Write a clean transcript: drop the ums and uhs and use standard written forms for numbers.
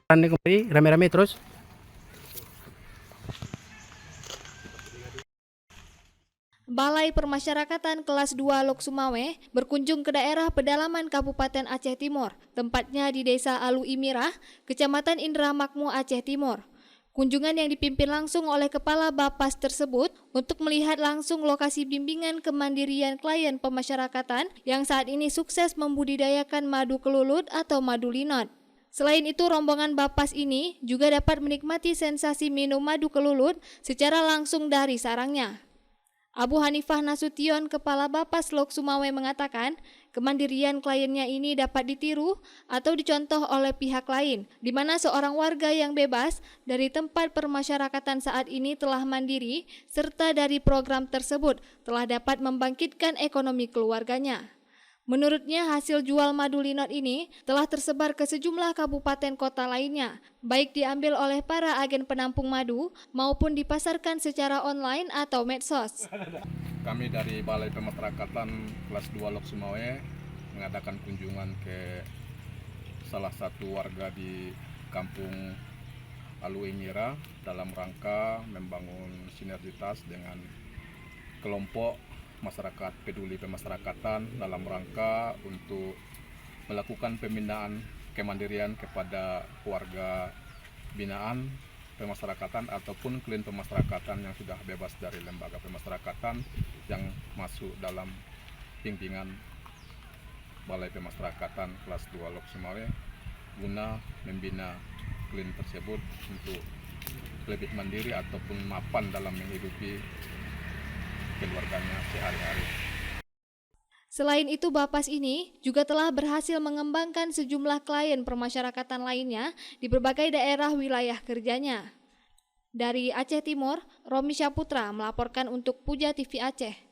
Kembali rame-rame terus. Balai Permasyarakatan Kelas 2 Lok Sumawe berkunjung ke daerah pedalaman Kabupaten Aceh Timur, tempatnya di Desa Alu Imirah, Kecamatan Indramakmu, Aceh Timur. Kunjungan yang dipimpin langsung oleh Kepala Bapas tersebut untuk melihat langsung lokasi bimbingan kemandirian klien pemasyarakatan yang saat ini sukses membudidayakan madu kelulut atau madu linot. Selain itu, rombongan Bapas ini juga dapat menikmati sensasi minum madu kelulut secara langsung dari sarangnya. Abu Hanifah Nasution, Kepala Bapas Lok Sumawe mengatakan, kemandirian kliennya ini dapat ditiru atau dicontoh oleh pihak lain, di mana seorang warga yang bebas dari tempat permasyarakatan saat ini telah mandiri, serta dari program tersebut telah dapat membangkitkan ekonomi keluarganya. Menurutnya, hasil jual madu linot ini telah tersebar ke sejumlah kabupaten kota lainnya, baik diambil oleh para agen penampung madu maupun dipasarkan secara online atau medsos. Kami dari Balai Pemasyarakatan Kelas 2 Lok Sumawe mengadakan kunjungan ke salah satu warga di Kampung Alu Imirah dalam rangka membangun sinergitas dengan kelompok masyarakat peduli pemasyarakatan dalam rangka untuk melakukan pembinaan kemandirian kepada warga binaan pemasyarakatan ataupun klien pemasyarakatan yang sudah bebas dari lembaga pemasyarakatan yang masuk dalam bimbingan Balai Pemasyarakatan Kelas 2 Lok Sumawe guna membina klien tersebut untuk lebih mandiri ataupun mapan dalam menghidupi keluarganya sehari-hari. Selain itu, Bapas ini juga telah berhasil mengembangkan sejumlah klien permasyarakatan lainnya di berbagai daerah wilayah kerjanya. Dari Aceh Timur, Romi Syaputra melaporkan untuk Puja TV Aceh.